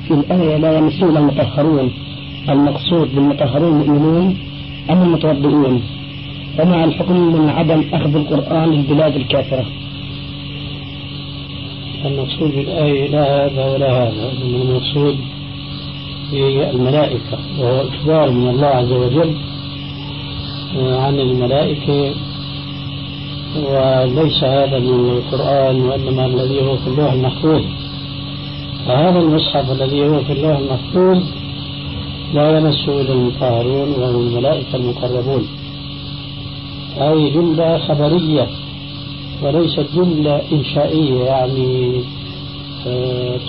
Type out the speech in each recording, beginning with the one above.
في الآية لا يمسه المطهرون، المقصود بالمطهرون المؤمنون أم المتوضئون؟ ومع الحكم من عدم أخذ القرآن للبلاد الكافرة. المقصود بالآية لا هذا ولا هذا، المقصود هي الملائكة، وهو إخبار من الله عز وجل عن الملائكة، وليس هذا من القرآن، وإنما الذي هو في اللوح المحفوظ. فهذا المصحف الذي هو في اللوح المحفوظ لا يمسه إلا المطهرون وهم الملائكة المقربون. هذه جملة خبرية وليست جملة إنشائية، يعني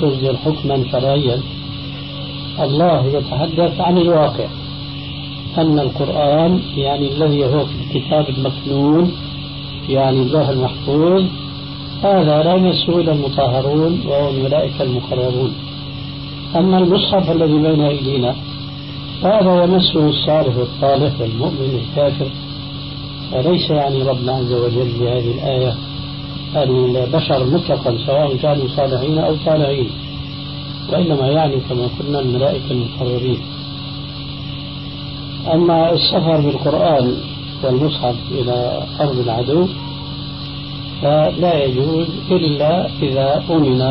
تصدر حكما شرعيا. الله يتحدث عن الواقع، أن القرآن يعني الذي هو في الكتاب المكنون، يعني اللوح المحفوظ، هذا لا يمسه إلا المطهرون وهو الملائكة المقربون. أما المصحف الذي بين أيدينا هذا يمسه الصالح والطالح والمؤمن والكافر، وليس يعني ربنا عز وجل بهذه الآية البشر مطلقا سواء كانوا صالحين أو طالعين، وإنما يعني كما قلنا الملائكة المقربين. أما السفر بالقرآن والمصحف إلى أرض العدو فلا يجوز إلا إذا أمن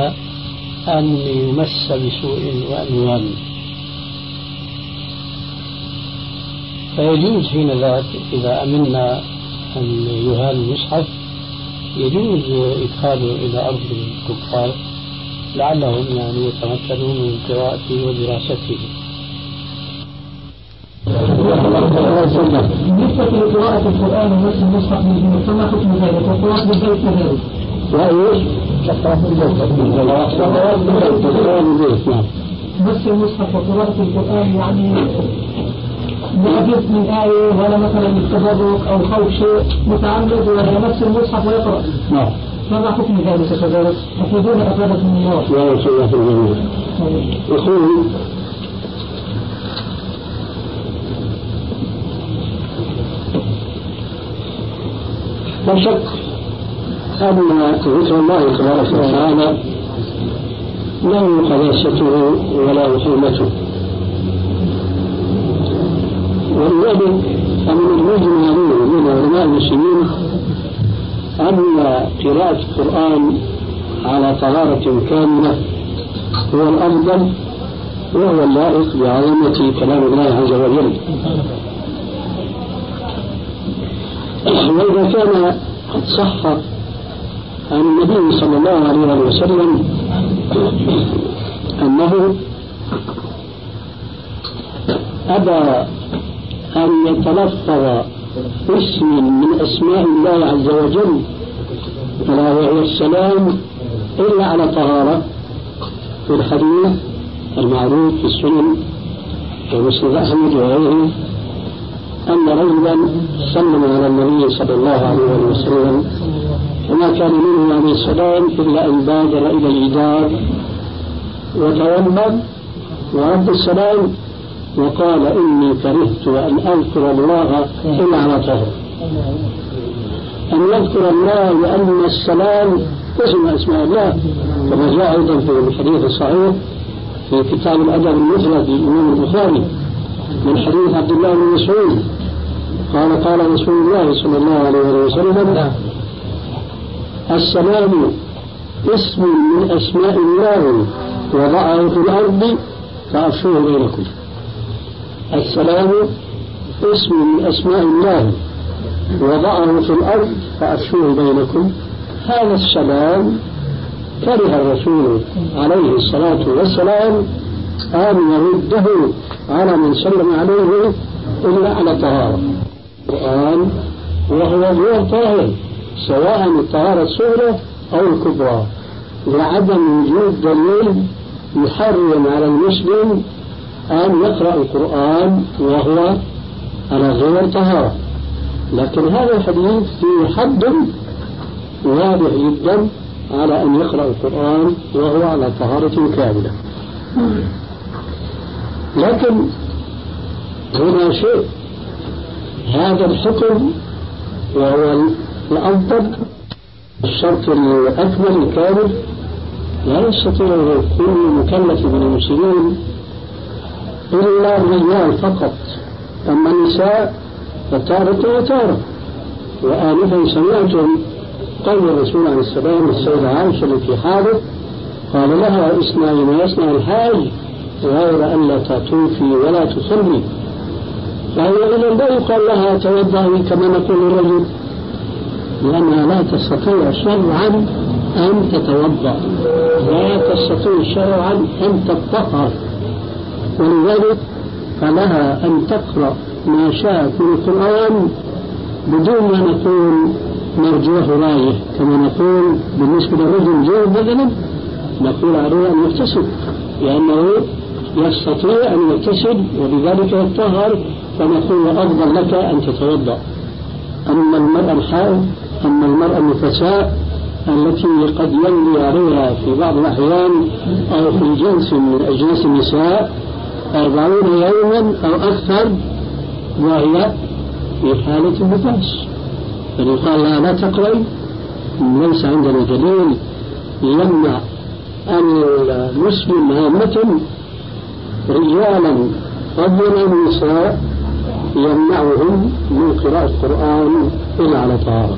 أن يمس بسوء وأن يهان، فيجوز حين ذاك إذا أمنا أن يهان المصحف يجوز إدخاله إلى أرض الكفار لعلهم يعني يتمكنون من قراءته ودراسته. بالنسبة لقراءة القرآن ومس المصحف من فما حكم ذلك؟ والقراءة بالبيت كذلك؟ مس المصحف وقراءة القرآن يعني بحديث من آية ولا مثلا التبرك أو خوف شيء متعمد ويمس المصحف ويقرأ. نعم. فما حكم ذلك كذلك؟ أفيدون أفادكم الله. يا شيخ في الجميع. يقول لا شك أن ذكر الله تبارك وتعالى له قداسته ولا حرمته، ولذلك أن المجمع من علماء المسلمين أن قراءة القرآن على طهارة كاملة هو الأفضل وهو اللائق بعظمة كلام الله عز وجل. وإذا كان قد صح عن النبي صلى الله عليه وسلم أنه أبى أن يتلفظ اسم من أسماء الله عز وجل ألا وهو السلام إلا على طهارة، في الحديث المعروف في السنن ومسند أحمد وغيره أن رجلا سلم على النبي صلى الله عليه وسلم وما كان منه عليه السلام إلا أن بادر إلى الجدار وتوضأ ورد السلام وقال إني كرهت أن أذكر الله إلا على طهر، أن يذكر الله لأن السلام اسم أسماء الله، كما جاء أيضا في الحديث الصحيح في كتاب الأجر المفرد للإمام البخاري من حديث عبد الله بن مسعود قال قال رسول الله صلى الله عليه وسلم السلام اسم من أسماء الله وضعه في الأرض فأفشوه بينكم. السلام اسم من أسماء الله وضعه في الأرض فأفشوه بينكم. هذا السلام كره الرسول عليه الصلاة والسلام أن يرده على من سلم عليه إلا على طهارة القرآن، وهو غير طاهر سواء الطهارة الصغرى أو الكبرى، لعدم وجود دليل يحرم على المسلم أن يقرأ القرآن وهو على غير طهارة. لكن هذا الحديث فيه حد واضح جدا على أن يقرأ القرآن وهو على طهارة كاملة. لكن هنا شيء، هذا الحكم وهو الأفضل الشرط الأكمل الكامل لا يستطيع كل مكلف من المسلمين إلا الرجال فقط، أما النساء فتارة وتارة. وآنفا سمعتم قول الرسول عليه السلام للسيدة عائشة التي حاضت قال لها اصنعي ما يصنع الحاج غير أن لا تطوفي ولا تصلي. فهي إذا لا يقال لها توضئي كما نقول الرجل، لأنها لا تستطيع شرعا أن تتوضأ، لا تستطيع شرعا أن تطهر، ولذلك فلها أن تقرأ ما شاءت من القرآن بدون ما نقول مرجوه رايه، كما نقول بالنسبة للرجل جوه مثلا نقول عليه أن يغتسل لأنه يستطيع أن يغتسل ولذلك يطهر، فنقول أفضل لك أن تتوضأ. أما المرأة الحائض، أما المرأة النفساء التي قد يمضي عليها في بعض الأحيان أو في جنس من أجناس النساء 40 يوما أو أكثر وهي في حالة النفاس، فيقال لها لا تقرأي. ليس عندنا دليل يمنع المسلم هامة رجالا فضلا النساء يمنعهم من قراءة القرآن إلا على طهارة.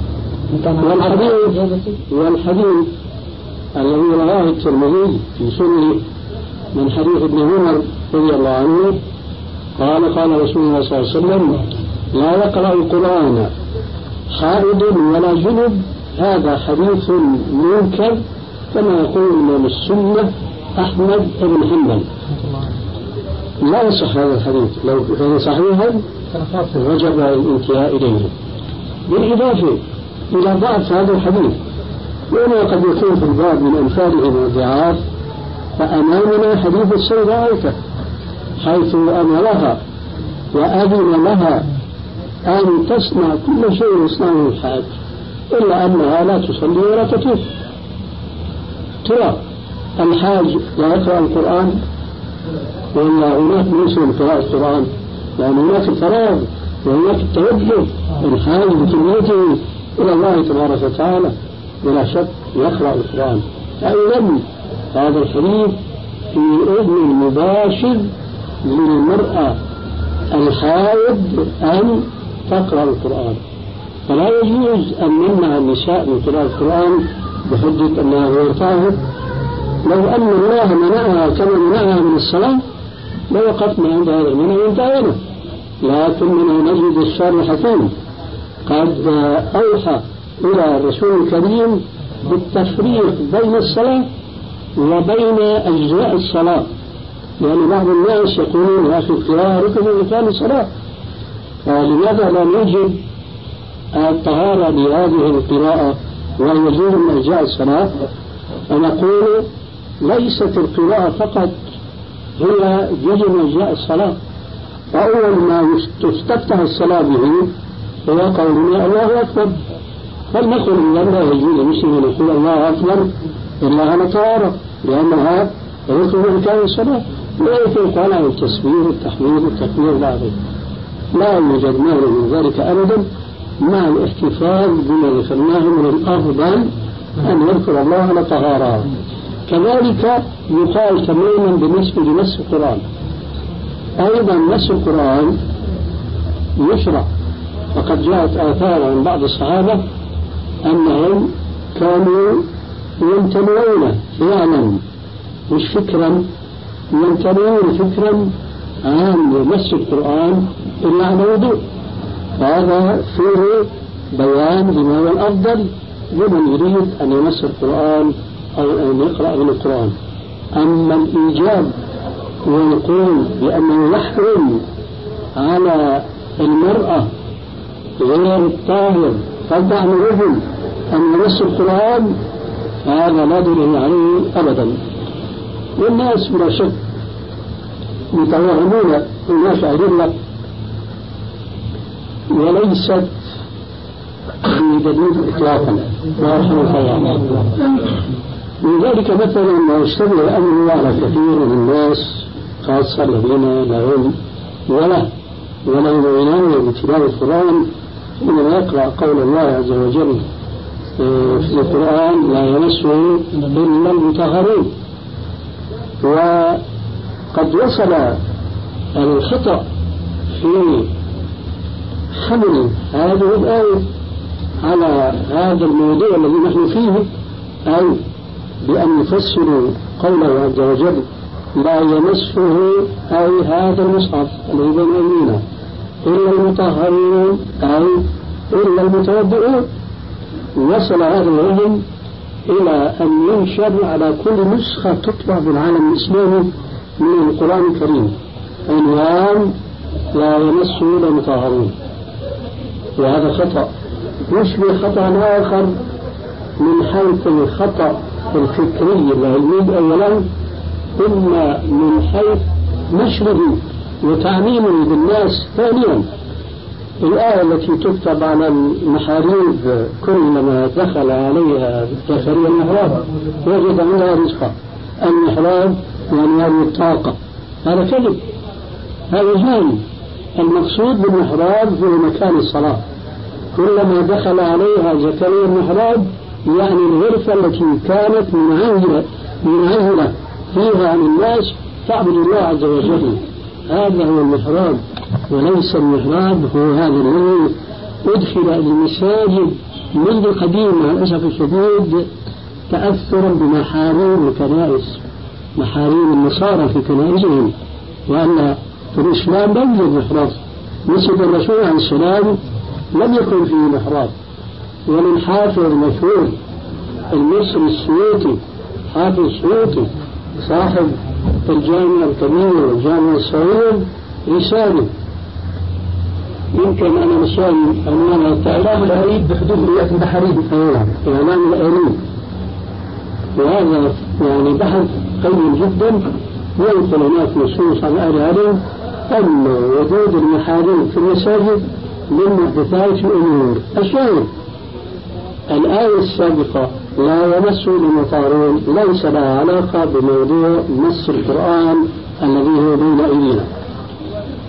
والحديث الذي رواه الترمذي في سنه من حديث ابن عمر رضي الله عنه قال رسول الله صلى الله عليه وسلم لا يقرأ القرآن حائض ولا جنب، هذا حديث منكر كما يقول إمام السنة أحمد بن حنبل. لا يصح هذا الحديث، لو كان صحيحا وجب الانتهاء إليه. بالإضافة إلى ضعف هذا الحديث وما قد يكون في الباب من أمثالهم والضعاف، فأمامنا حديث السيدة عائشة حيث أمرها وأذن لها أن تصنع كل شيء يصنعه الحاج إلا أنها لا تصلي ولا تطوف. ترى الحاج لا يقرأ القرآن ولا هناك موسم قراءة القرآن؟ لأن هناك الفراغ وهناك التوجه الحاج بكلمته إلى الله تبارك وتعالى ولا شك يقرأ القرآن. فإذا هذا الحديث في إذن مباشر للمرأة الحائض أن تقرأ القرآن، فلا يجوز أن نمنع النساء من قراءة القرآن بحجة أنها غير طاهر. لو أن الله منعها كما منعها من الصلاة لوقفنا عند هذا المنع وانتهينا، لكننا نجد الشارع حكيم قد أوحى إلى الرسول الكريم بالتفريق بين الصلاة وبين أجزاء الصلاة، لأن بعض الناس يقولون يا أخي القراءة ركن من أركان الصلاة، فلماذا لا نجد الطهارة لهذه القراءة وهي جزء من أجزاء الصلاة؟ فنقول ليست القراءة فقط هي جزء من أجزاء الصلاة، وأول ما تفتتح الصلاة به هو قولنا الله أكبر. فلنقل إن لا يجوز للمسلم أن يقول الله أكبر إلا على طهارة لأنها ركن من أركان الصلاة، وليس يقال عن التسبيح التحميد التكبير لا يوجد مانع من ذلك أبدا، مع الاحتفاظ بما ذكرناه من الأفضل أن يذكر الله على طهارة. كذلك يقال تماما بالنسبة لمس القرآن، أيضا مس القرآن يشرع، وقد جاءت آثار عن بعض الصحابة أنهم كانوا يمتنعون فعلا مش فكرا، يمتنعون فكرا عن مس القرآن إلا على وضوء. هذا فيه بيان بما هو الأفضل لمن يريد أن يمس القرآن أو أن يقرأ من القرآن. أما الإيجاب والقول بأنه يحرم على المرأة غير الطاهر فضع عن الرجل أن يمس القرآن هذا لا دليل عليه أبدا. والناس بلا شك متوهمون هناك أدلة وليست بدليل إطلاقا ورحمة الله. من ذلك مثلا ما يشتبه الأمر على كثير من الناس خاصة الذين لا علم ولا يؤمنون بتلاوة القرآن حينما يقرأ قول الله عز وجل في القرآن لا يمسه إلا المطهرون. وقد وصل الخطأ في حمل هذه الآية على هذا الموضوع الذي نحن فيه، أي بأن يفسروا قوله عز وجل لا يمسه أي هذا المصحف الذي بين أيدينا إلا المطهرون أي إلا المتوضئون. وصل هذا الوهم إلى أن ينشر على كل نسخة تطبع بالعالم الإسلامي من القرآن الكريم عنوان لا يمسه إلا المطهرون. وهذا خطأ يشبه خطأ آخر من حيث الخطأ الفكري العلمي أولا، ثم من حيث نشره وتعميمه بالناس ثانيا. الآية التي تكتب على المحاريب كلما دخل عليها زكريا المحراب وجد عندها رزقا، المحراب يعني الطاقة، هذا كذب، هذا جهل. المقصود بالمحراب هو مكان الصلاة، كلما دخل عليها زكريا المحراب يعني الغرفة التي كانت منعزلة فيها عن الناس تعبد الله عز وجل، هذا هو المحراب. وليس المحراب هو هذا الذي أدخل المساجد منذ قديم مع الأسف الشديد تأثرا بمحاريب الكنائس، محاريب النصارى في كنائسهم، وأن في الإسلام لم يوجد محراب. مسجد الرسول عليه السلام لم يكن فيه محراب. ومن حافظ المشهور المصري السويطي، حافظ السويطي صاحب الجامع الكبير والجامع الصغير رسالة يمكن أنا مشاهد أننا إعلام الأريد بحدود رؤية البحرين، إعلام الأريد، وهذا يعني بحث قوي جدا ينقل هناك نصوص عن أهل العلم أن وجود المحاريب في المساجد من محدثات الأمور. الشاهد الآية السابقة لا يمس المطهرون ليس لها علاقة بموضوع مس القرآن الذي هو بين أيدينا،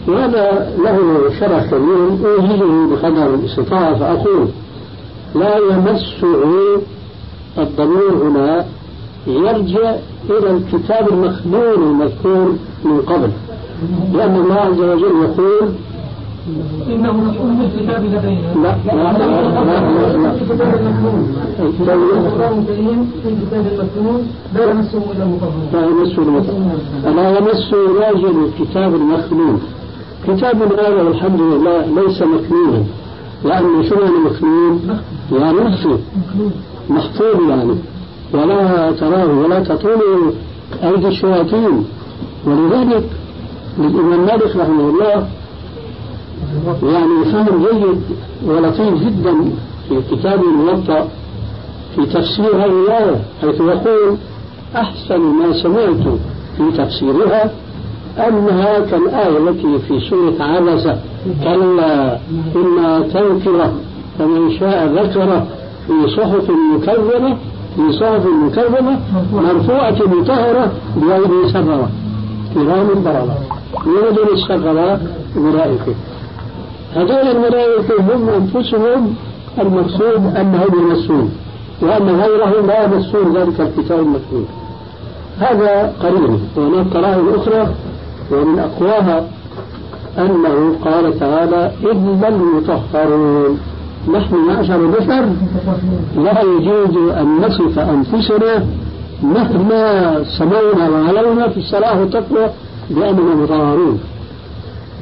وهذا له شرح كبير أوجده بقدر الاستطاعة. فأقول لا يمسه الضمير هنا يرجع إلى الكتاب المخلول المذكور من قبل، لأن الله عز وجل يقول إنه مسؤول بالكتاب لدينا. لا الكتاب المكنون القرآن الكريم في الكتاب المكنون لا يمسه إلا المطهرون. لا يمسه المطهرون، لا يمسه راجل الكتاب المخلول. كتاب هذا والحمد لله ليس مكنونا، لأنه شو يعني مكنون؟ يعني مخفي محفوظ يعني، ولا تراه ولا تطول أيدي الشياطين. ولذلك الإمام مالك رحمه الله يعني فهم جيد ولطيف جدا في كتابه الموطأ في تفسير هذه الآية، حيث يقول أحسن ما سمعت في تفسيرها أنها كالآية التي في سورة عبسة كلا إنها تذكرة فمن شاء ذكره في صحف مكرمة مرفوعة مطهرة بأيدي سفرة كرام بررة. يوجد السفرة الملائكة، هذول الملائكة هم أنفسهم المقصود أنهم يمسون، وأن غيرهم لا يمسون ذلك الكتاب المكتوب. هذا قليل. وهناك قرائن أخرى ومن أقواها أنه قال تعالى إلا المطهرون. نحن معشر البشر لا يجوز أن نصف أنفسنا مهما سمونا وعلونا في الصلاة والتقوى بأننا مطهرون.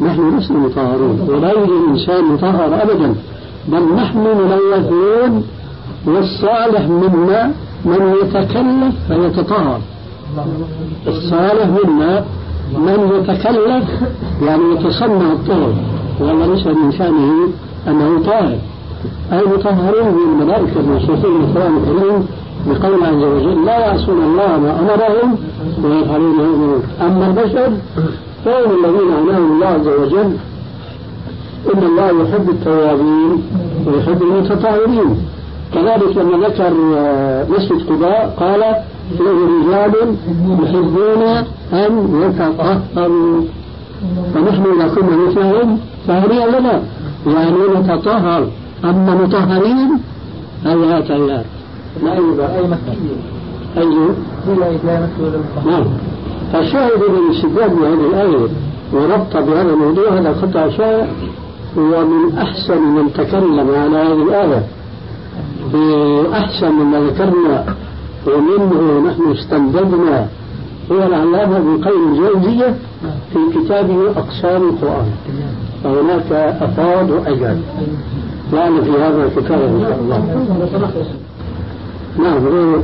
نحن لسنا مطهرون ولا يوجد إنسان مطهر أبدا، بل نحن ملوثون، والصالح منا من يتكلف فيتطهر. الصالح منا من يتكلف يعني يتصنع الطهر، ولا ليس من شأنه أنه طاهر. أي مطهرون من الملائكة الموصوفين بالقرآن الكريم بقول عز وجل لا يعصون الله ما أمرهم ويفعلون ما يؤمرون. أما البشر فهم الذين أمرهم الله عز وجل إن الله يحب التوابين ويحب المتطهرين. كذلك لما ذكر مسجد قباء قال فيه رجال يحبون أن يتطهروا، فنحن إذا كنا مثلهم فهنيئا لنا يعني نتطهر. أما مطهرين هذا تعالى لا أي مسألة نعم. فالشاهد من استدلال بهذه الآية وربط بهذا الموضوع هذا قطع شائع، ومن أحسن من تكلم على هذه الآية بأحسن مما ذكرنا ومنه نحن استمددنا هو العلامة ابن قيم الجوزية في كتابه أقسام القرآن، فهناك أفاد وأجاد لأن في هذا الكتاب إن شاء الله. نعم.